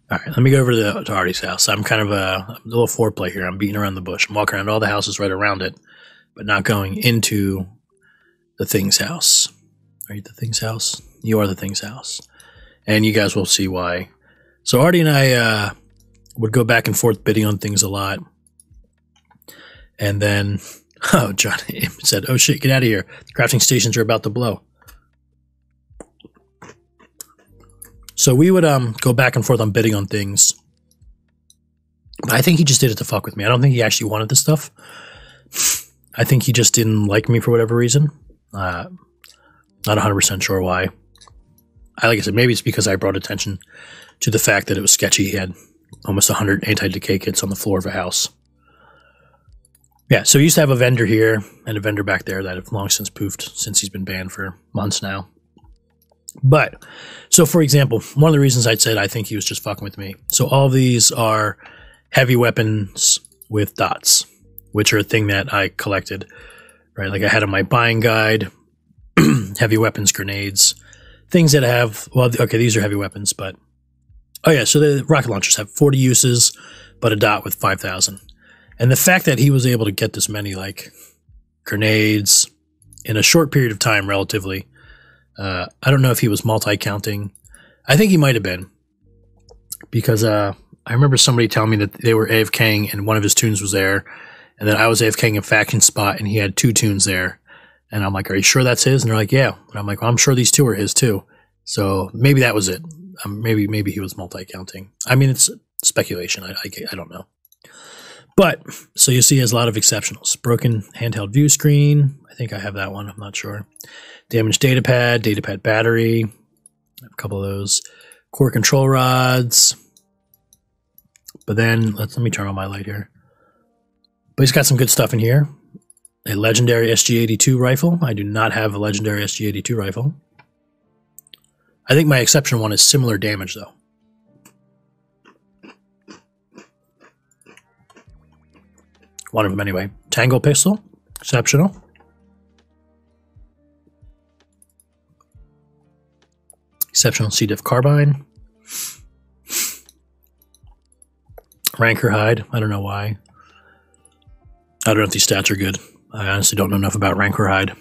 All right, let me go over to Artie's house. I'm kind of a little foreplay here. I'm beating around the bush. I'm walking around all the houses right around it, but not going into the thing's house. Are you the thing's house? You are the thing's house. And you guys will see why. So Artie and I would go back and forth bidding on things a lot. And then, oh, John said, oh shit, get out of here. The crafting stations are about to blow. So we would go back and forth on bidding on things. But I think he just did it to fuck with me. I don't think he actually wanted this stuff. I think he just didn't like me for whatever reason. Not 100% sure why. Like I said, maybe it's because I brought attention to the fact that it was sketchy. He had almost 100 anti-decay kits on the floor of a house. Yeah, so he used to have a vendor here and a vendor back there that have long since poofed since he's been banned for months now. But, so for example, one of the reasons I said I think he was just fucking with me. So all of these are heavy weapons with dots, which are a thing that I collected, right? Like I had on my buying guide, heavy weapons, grenades, things that have, well, okay, these are heavy weapons, but, oh yeah, so the rocket launchers have 40 uses, but a dot with 5,000. And the fact that he was able to get this many, like, grenades in a short period of time, relatively, I don't know if he was multi-counting. I think he might have been, because I remember somebody telling me that they were AFKing and one of his tunes was there, and then I was AFKing in faction spot and he had 2 tunes there. And I'm like, are you sure that's his? And they're like, yeah. And I'm like, well, I'm sure these 2 are his too. So maybe that was it. Maybe he was multi-counting. I mean, it's speculation. I don't know. But, so you see he has a lot of exceptionals. Broken handheld view screen. I think I have that one. I'm not sure. Damaged datapad battery. I have a couple of those. Core control rods. But then, let me turn on my light here. But he's got some good stuff in here. A legendary SG-82 rifle. I do not have a legendary SG-82 rifle. I think my exceptional one is similar damage, though. One of them, anyway. Tango pistol. Exceptional. Exceptional C-diff carbine. Rancor hide. I don't know why. I don't know if these stats are good. I honestly don't know enough about Rancor hide.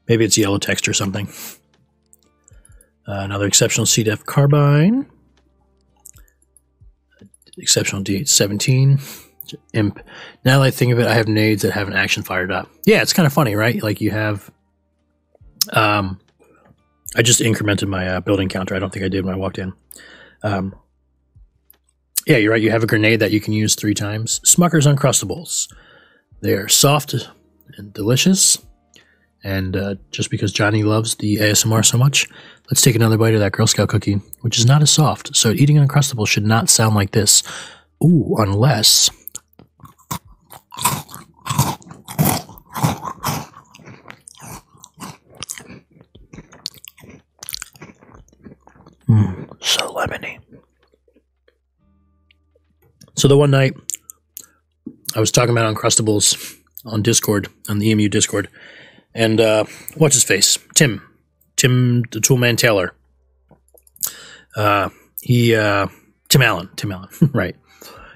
Maybe it's yellow text or something. Another exceptional C-diff carbine. Exceptional D817. Imp. Now that I think of it, I have nades that have an action fired up. Yeah, it's kind of funny, right? Like you have... I just incremented my building counter. I don't think I did when I walked in. Yeah, you're right. You have a grenade that you can use 3 times. Smucker's Uncrustables. They are soft and delicious. And just because Johnny loves the ASMR so much, let's take another bite of that Girl Scout cookie, which is not as soft. So eating an Uncrustable should not sound like this. Ooh, unless... So lemony. So the one night I was talking about Uncrustables on Discord, on the EMU Discord, and what's his face? Tim the Toolman Taylor. Tim Allen, right.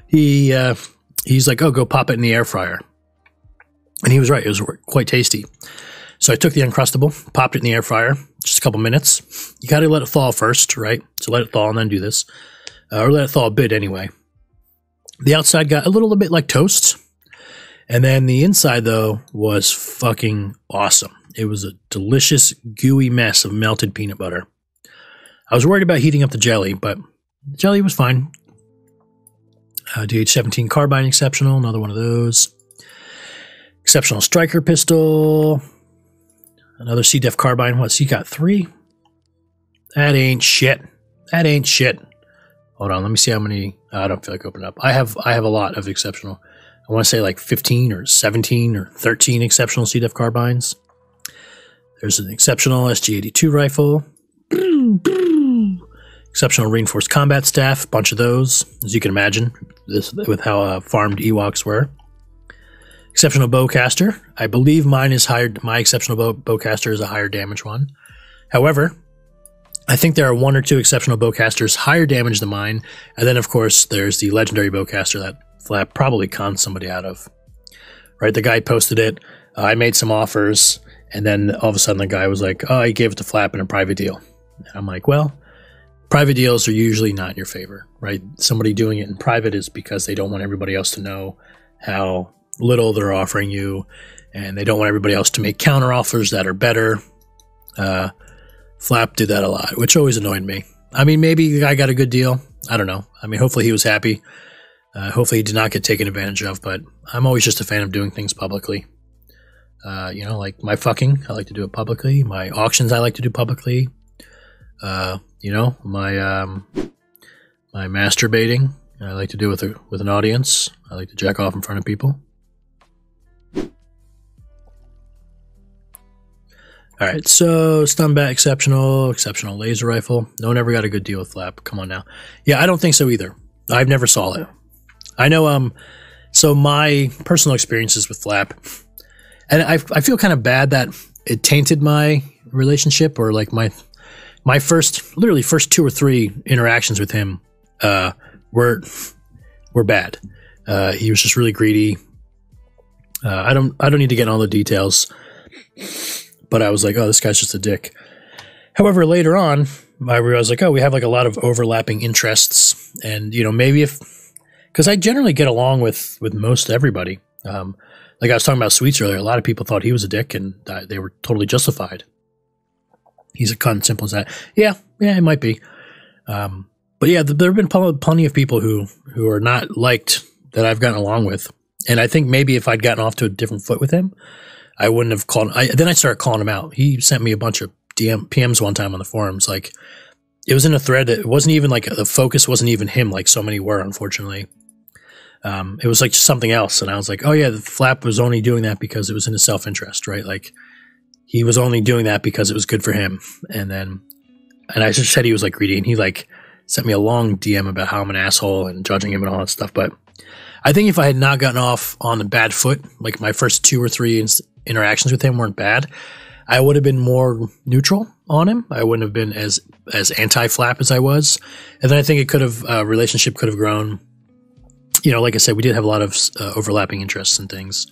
He's like, oh, go pop it in the air fryer. And he was right, it was quite tasty. So I took the Uncrustable, popped it in the air fryer, just a couple minutes. You got to let it thaw first, right? So let it thaw and then do this. Or let it thaw a bit anyway. The outside got a little bit like toast. And then the inside, though, was fucking awesome. It was a delicious, gooey mess of melted peanut butter. I was worried about heating up the jelly, but the jelly was fine. DH-17 carbine exceptional, another one of those. Exceptional striker pistol. Another C-Def carbine. What, so you got 3? That ain't shit. Hold on, let me see how many. I don't feel like opening up. I have a lot of exceptional. I want to say like 15 or 17 or 13 exceptional C-Def carbines. There's an exceptional SG-82 rifle. Exceptional reinforced combat staff. Bunch of those, as you can imagine, with how farmed Ewoks were. Exceptional bowcaster. I believe mine is higher. My exceptional bowcaster is a higher damage one. However, I think there are 1 or 2 exceptional bowcasters higher damage than mine, and then of course there's the legendary bowcaster that Flap probably conned somebody out of. Right, the guy posted it. I made some offers, and then all of a sudden the guy was like, "Oh, he gave it to Flap in a private deal." And I'm like, "Well, private deals are usually not in your favor, right? Somebody doing it in private is because they don't want everybody else to know how little they're offering you, and they don't want everybody else to make counter offers that are better." Flap did that a lot, which always annoyed me. I mean, maybe the guy got a good deal. I don't know. I mean, hopefully he was happy. Hopefully he did not get taken advantage of, but I'm always just a fan of doing things publicly. You know, like my fucking, I like to do it publicly. My auctions, I like to do publicly. You know, my masturbating, I like to do with an audience. I like to jack off in front of people. All right, so stun bat exceptional laser rifle. No one ever got a good deal with Flap. Come on now. Yeah, I don't think so either. I've never saw it. I know. So my personal experiences with Flap, and I feel kind of bad that it tainted my relationship, or like my literally first 2 or 3 interactions with him were bad. He was just really greedy. I don't need to get in all the details. But I was like, oh, this guy's just a dick. However, later on, I realized like, oh, we have like a lot of overlapping interests. And, you know, maybe because I generally get along with most everybody. Like I was talking about Sweets earlier, a lot of people thought he was a dick, and they were totally justified. He's a cunt, simple as that. Yeah, it might be. But yeah, there have been plenty of people who are not liked that I've gotten along with. And I think maybe if I'd gotten off to a different foot with him, I wouldn't have called. Then I started calling him out. He sent me a bunch of PMs one time on the forums. Like, it was in a thread that it wasn't even like the focus wasn't even him, like so many were, unfortunately. It was like just something else. And I was like, oh yeah, the Flap was only doing that because it was in his self-interest, right? Like, he was only doing that because it was good for him. And I just said he was like greedy, and he like sent me a long DM about how I'm an asshole and judging him and all that stuff. But I think if I had not gotten off on a bad foot, like my first 2 or 3 interactions with him weren't bad, I would have been more neutral on him. I wouldn't have been as anti-Flap as I was. And then I think relationship could have grown. You know, like I said, we did have a lot of overlapping interests and things.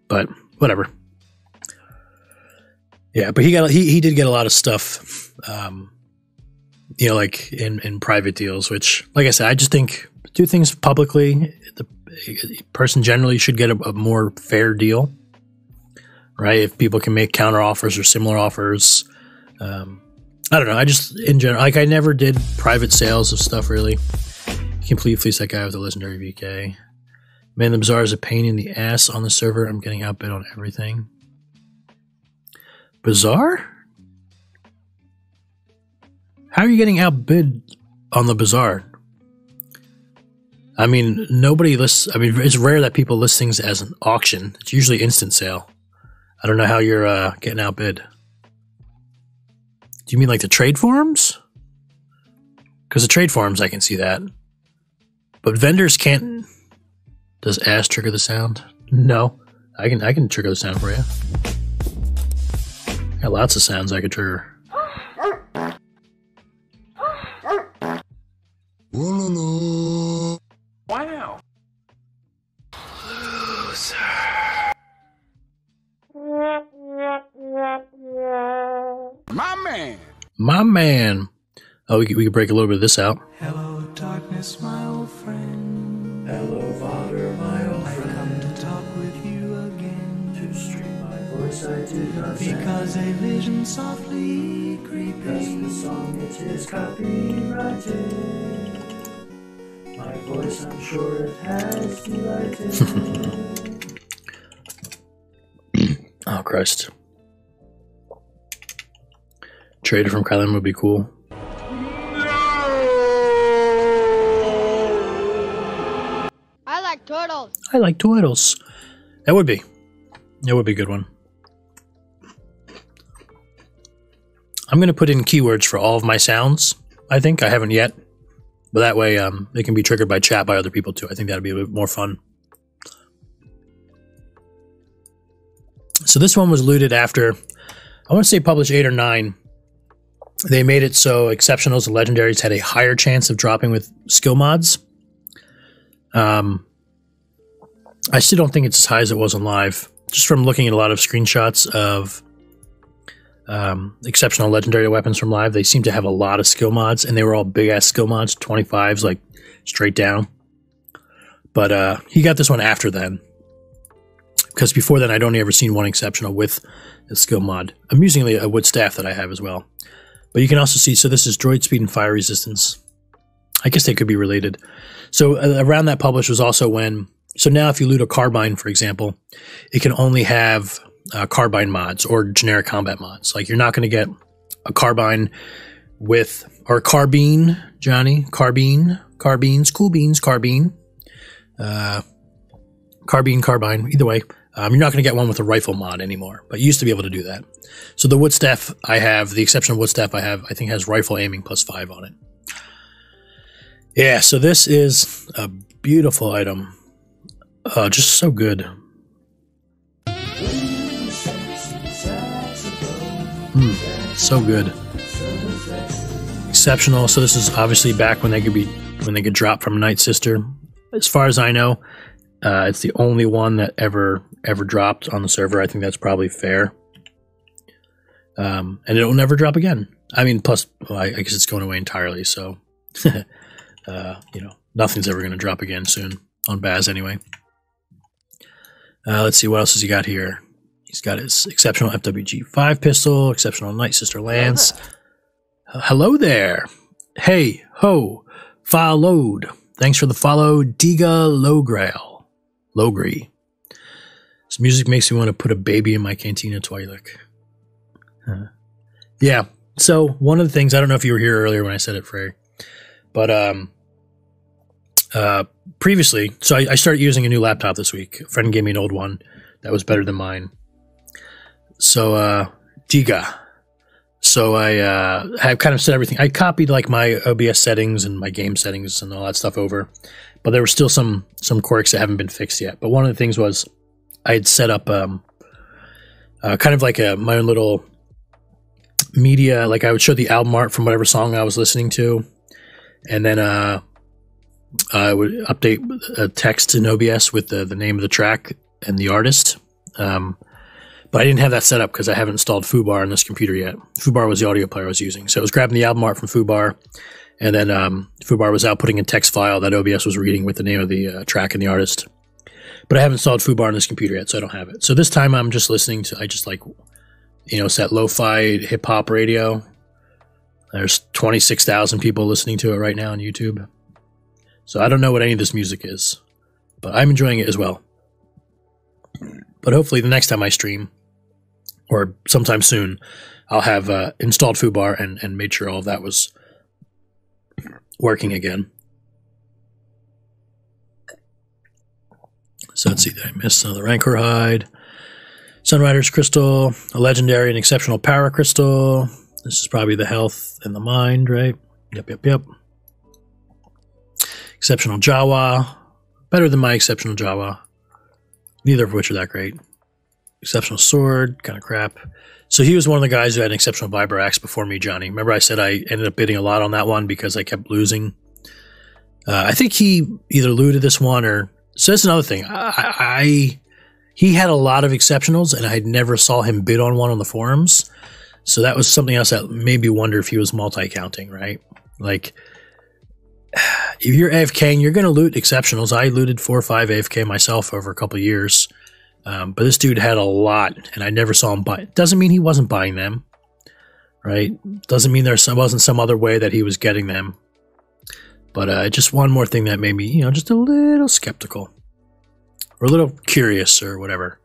But whatever. Yeah, but he did get a lot of stuff, you know, like in private deals, which, like I said, I just think do things publicly. The person generally should get a more fair deal. Right, if people can make counter offers or similar offers, I don't know. I just in general, like I never did private sales of stuff really. Complete fleece that guy with the legendary VK. Man, the Bazaar is a pain in the ass on the server. I'm getting outbid on everything. Bazaar? How are you getting outbid on the Bazaar? I mean, nobody lists. I mean, it's rare that people list things as an auction. It's usually instant sale. I don't know how you're getting outbid. Do you mean like the trade forums? Because the trade forums, I can see that. But vendors can't. Does ass trigger the sound? No. I can trigger the sound for you. Got lots of sounds I could trigger. Wow. My man. Oh, we could break a little bit of this out. Hello, darkness, my old friend. Hello, Father, my old friend. I've come to talk with you again. To stream my voice I did not send. Because a vision softly creeping. Because the song it is copyrighted. My voice I'm sure it has delighted. Oh, Christ. Trader from Kylan would be cool. I like turtles. I like turtles. That would be. That would be a good one. I'm going to put in keywords for all of my sounds. I think. I haven't yet. But that way they can be triggered by chat by other people too. I think that would be a bit more fun. So this one was looted after, I want to say published 8 or 9. they made it so exceptionals and legendaries had a higher chance of dropping with skill mods. I still don't think it's as high as it was on live. Just from looking at a lot of screenshots of exceptional legendary weapons from live, they seem to have a lot of skill mods, and they were all big ass skill mods, 25s, like straight down. But he got this one after then, because before then I'd only ever seen one exceptional with a skill mod. Amusingly, a wood staff that I have as well. But you can also see, so this is droid speed and fire resistance. I guess they could be related. So around that publish was also when, so now if you loot a carbine, for example, it can only have carbine mods or generic combat mods. Like you're not going to get a carbine with, or carbine, Johnny, carbines, cool beans, carbine, carbine, either way. You're not going to get one with a rifle mod anymore, but you used to be able to do that. So the wood staff I have, the exceptional wood staff I have, I think has rifle aiming +5 on it. Yeah, so this is a beautiful item. Just so good. So good. Exceptional. So this is obviously back when they could drop from Night Sister. As far as I know, it's the only one that ever dropped on the server. I think that's probably fair. And it'll never drop again. I mean, plus, well, I guess it's going away entirely. So, nothing's ever going to drop again soon on Baz anyway. Let's see, what else has he got here? He's got his exceptional FWG-5 pistol, exceptional Night Sister Lance. Hello there. Hey, ho, followed. Thanks for the follow, Diga Logree. This music makes me want to put a baby in my cantina, Twi'lek. Yeah, so one of the things, I don't know if you were here earlier when I said it, Frey, but previously, so I started using a new laptop this week. A friend gave me an old one that was better than mine. So, Diga. So I have kind of set everything. I copied like my OBS settings and my game settings and all that stuff over, but there were still some quirks that haven't been fixed yet. But one of the things was I had set up kind of like my own little media. Like I would show the album art from whatever song I was listening to, and then I would update text in OBS with the name of the track and the artist. But I didn't have that set up because I haven't installed Foobar on this computer yet. Foobar was the audio player I was using. So it was grabbing the album art from Foobar, and then Foobar was outputting a text file that OBS was reading with the name of the track and the artist. But I haven't installed Foobar on this computer yet, so I don't have it. So this time I'm just listening to, I just like, set lo-fi hip-hop radio. There's 26,000 people listening to it right now on YouTube. So I don't know what any of this music is, but I'm enjoying it as well. But hopefully the next time I stream, or sometime soon, I'll have installed Foobar and made sure all of that was working again. So let's see, did I miss another Rancor Hide? Sunrider's Crystal, a legendary and exceptional Power Crystal. This is probably the health and the mind, right? Yep. Exceptional Jawa. Better than my exceptional Jawa. Neither of which are that great. Exceptional Sword, kind of crap. So he was one of the guys who had an exceptional Viper Axe before me, Johnny. Remember I said I ended up bidding a lot on that one because I kept losing? I think he either looted this one or... So that's another thing. He had a lot of exceptionals, and I never saw him bid on one on the forums. So that was something else that made me wonder if he was multi-counting, right? Like, if you're AFKing, you're going to loot exceptionals. I looted 4 or 5 AFK myself over a couple of years. But this dude had a lot, and I never saw him buy. Doesn't mean he wasn't buying them, right? Doesn't mean there wasn't some other way that he was getting them. But just one more thing that made me, just a little skeptical. Or a little curious or whatever.